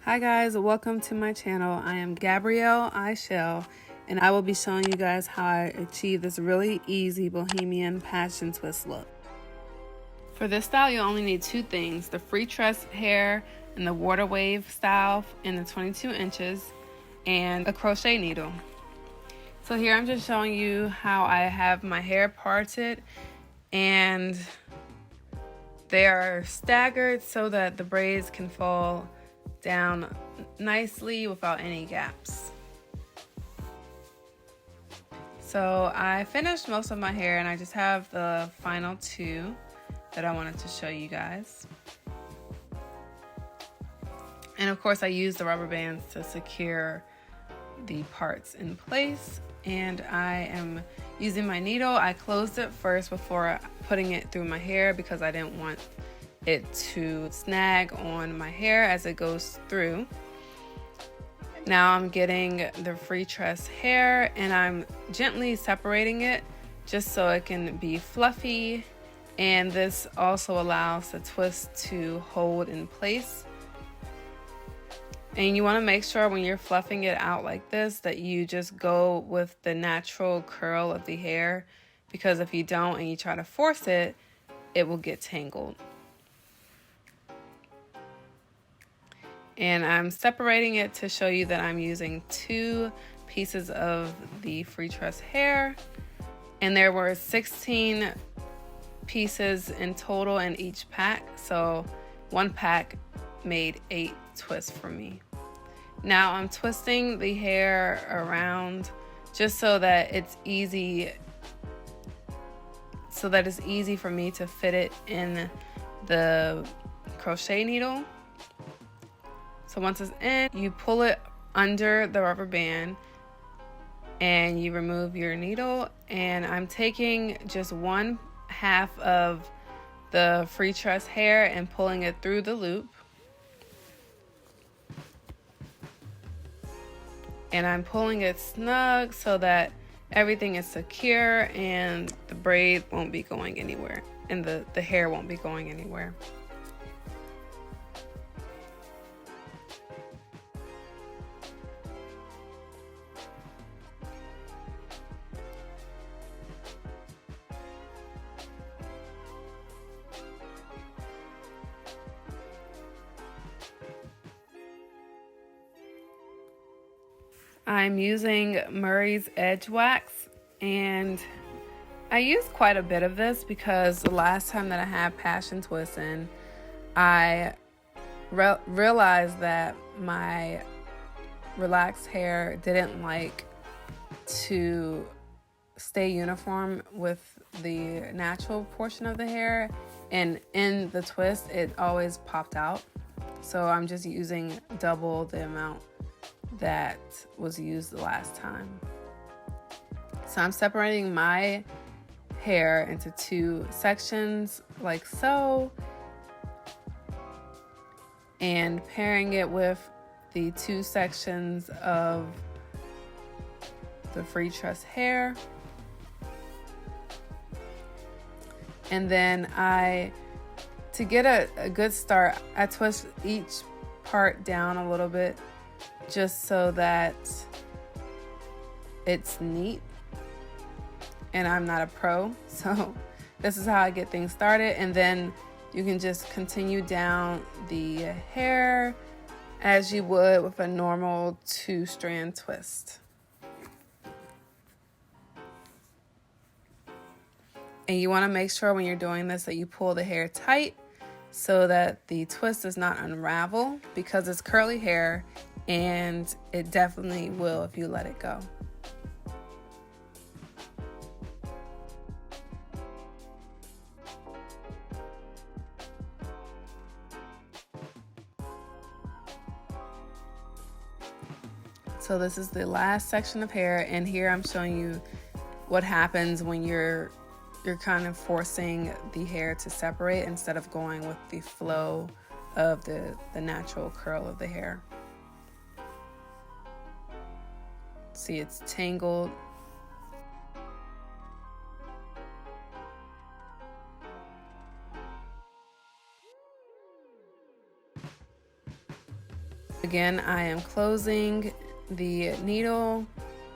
Hi guys, welcome to my channel. I am gabrielleishell and I will be showing you guys how I achieve this really easy Bohemian passion twist look. For this style you only need two things, the free tress hair and the water wave style in the 22 inches and a crochet needle. So here I'm just showing you how I have my hair parted and they are staggered so that the braids can fall down nicely without any gaps. So I finished most of my hair and I just have the final two that I wanted to show you guys. And of course I used the rubber bands to secure the parts in place, and I am using my needle. I closed it first before putting it through my hair because I didn't want it to snag on my hair as it goes through. Now I'm getting the free tress hair and I'm gently separating it just so it can be fluffy, and this also allows the twist to hold in place. And you want to make sure when you're fluffing it out like this that you just go with the natural curl of the hair, because if you don't and you try to force it, it will get tangled. And I'm separating it to show you that I'm using two pieces of the free tress hair, and there were 16 pieces in total in each pack, so one pack made 8 twists for me. Now I'm twisting the hair around just so that it's easy for me to fit it in the crochet needle. So once it's in, you pull it under the rubber band and you remove your needle, and I'm taking just 1/2 of the free tress hair and pulling it through the loop. And I'm pulling it snug so that everything is secure and the braid won't be going anywhere and the hair won't be going anywhere. I'm using Murray's Edge Wax, and I used quite a bit of this because the last time that I had passion twists in, I realized that my relaxed hair didn't like to stay uniform with the natural portion of the hair, and in the twist it always popped out. So I'm just using double the amount that was used the last time. So I'm separating my hair into two sections like so, and pairing it with the two sections of the free tress hair. And then to get a good start, I twist each part down a little bit just so that it's neat, and I'm not a pro, so this is how I get things started. And then you can just continue down the hair as you would with a normal 2-strand twist. And you want to make sure when you're doing this that you pull the hair tight so that the twist does not unravel, because it's curly hair and it definitely will if you let it go. So this is the last section of hair, and here I'm showing you what happens when you're kind of forcing the hair to separate instead of going with the flow of the natural curl of the hair. See, it's tangled. Again, I am closing the needle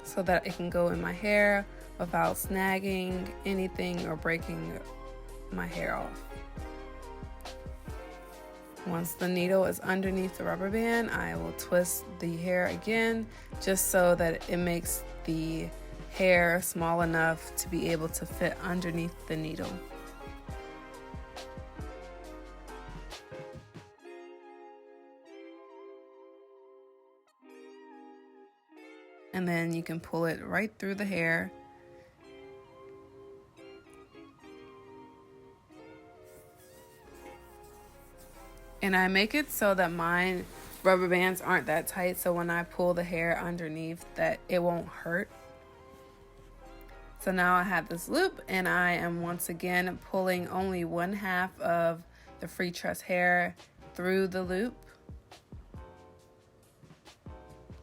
so that it can go in my hair without snagging anything or breaking my hair off. Once the needle is underneath the rubber band, I will twist the hair again just so that it makes the hair small enough to be able to fit underneath the needle. And then you can pull it right through the hair. And I make it so that my rubber bands aren't that tight, so when I pull the hair underneath that it won't hurt. So now I have this loop and I am once again pulling only 1/2 of the free tress hair through the loop.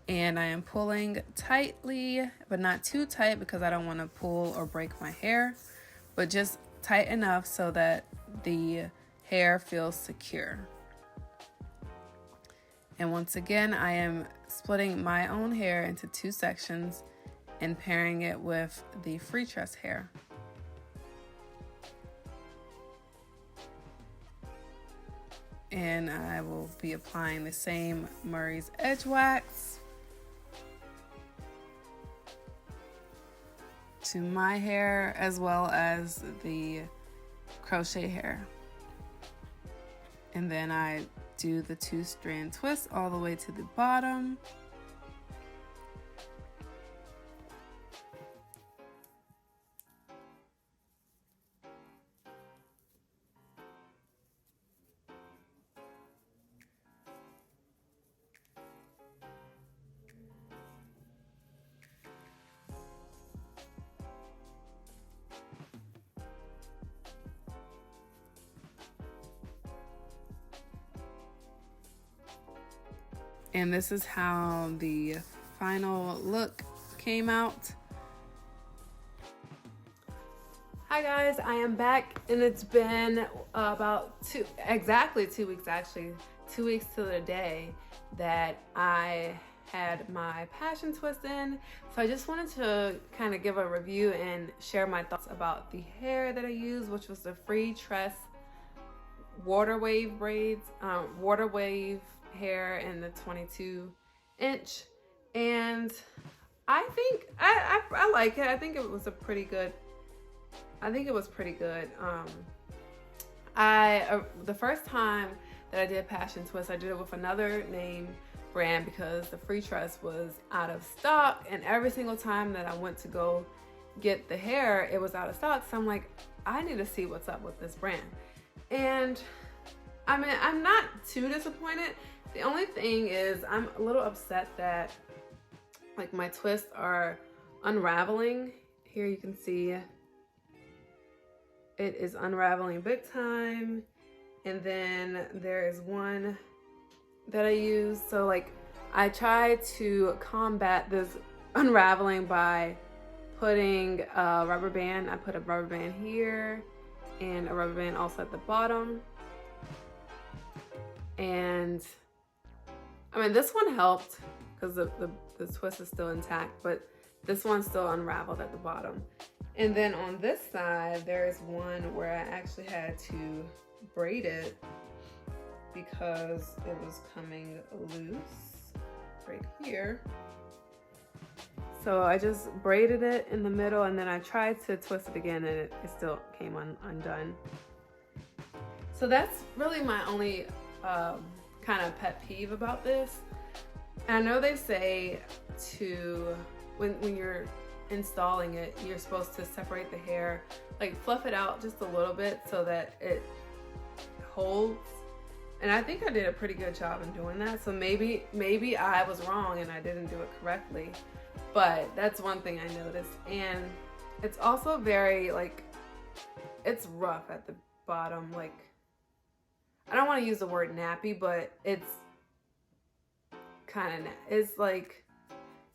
And I am pulling tightly, but not too tight because I don't want to pull or break my hair, but just tight enough so that the hair feels secure. And once again, I am splitting my own hair into 2 sections and pairing it with the free tress hair. And I will be applying the same Murray's Edge wax to my hair as well as the crochet hair. And then I do the 2-strand twist all the way to the bottom. And this is how the final look came out. Hi guys, I am back and it's been about exactly 2 weeks actually, 2 weeks to the day that I had my passion twist in. So I just wanted to kind of give a review and share my thoughts about the hair that I used, which was the free tress water wave braids, water wave hair in the 22-inch, and I think I like it. I think it was pretty good. The first time that I did passion twist, I did it with another name brand because the free tress was out of stock, and every single time that I went to go get the hair, it was out of stock. So I'm like, I need to see what's up with this brand. And I mean, I'm not too disappointed. The only thing is I'm a little upset that like my twists are unraveling. Here you can see it is unraveling big time. And then there is one that I use. So like I try to combat this unraveling by putting a rubber band. I put a rubber band here and a rubber band also at the bottom. And I mean, this one helped because the twist is still intact, but this one's still unraveled at the bottom. And then on this side, there is one where I actually had to braid it because it was coming loose right here. So I just braided it in the middle and then I tried to twist it again and it still came undone. So that's really my only kind of pet peeve about this. And I know they say to when you're installing it, you're supposed to separate the hair, like fluff it out just a little bit so that it holds. And I think I did a pretty good job in doing that. So maybe I was wrong and I didn't do it correctly. But that's one thing I noticed. And it's also very like, it's rough at the bottom. Like, I don't want to use the word nappy, but it's kind of, it's like,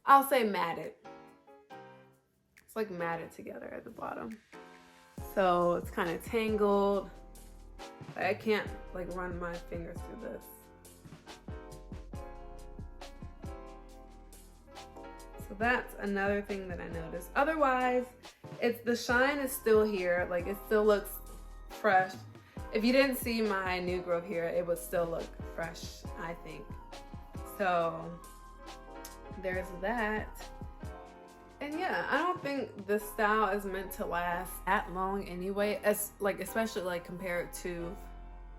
I'll say matted. It's like matted together at the bottom. So it's kind of tangled. I can't like run my fingers through this. So that's another thing that I noticed. Otherwise, the shine is still here. Like, it still looks fresh. If you didn't see my new growth here, it would still look fresh, I think. So there's that. And yeah, I don't think this style is meant to last that long anyway, especially like compared to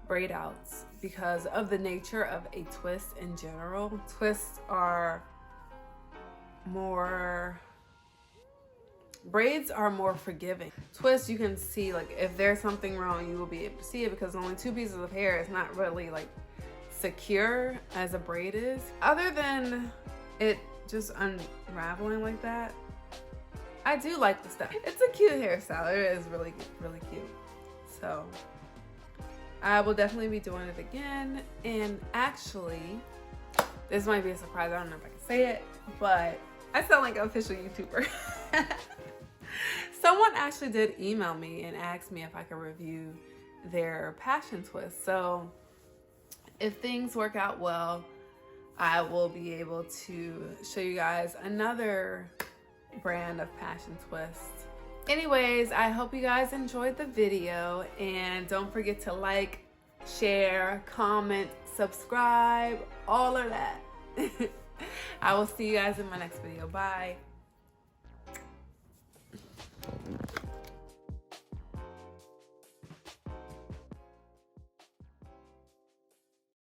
braid outs, because of the nature of a twist in general. Twists are braids are more forgiving. Twists, you can see, like, if there's something wrong, you will be able to see it, because only 2 pieces of hair is not really like secure as a braid is. Other than it just unraveling like that, I do like the stuff. It's a cute hairstyle. It is really, really cute. So I will definitely be doing it again. And actually, this might be a surprise. I don't know if I can say it, but I sound like an official YouTuber. Someone actually did email me and asked me if I could review their passion twist. So if things work out well, I will be able to show you guys another brand of passion twist. Anyways, I hope you guys enjoyed the video, and don't forget to like, share, comment, subscribe, all of that. I will see you guys in my next video. Bye.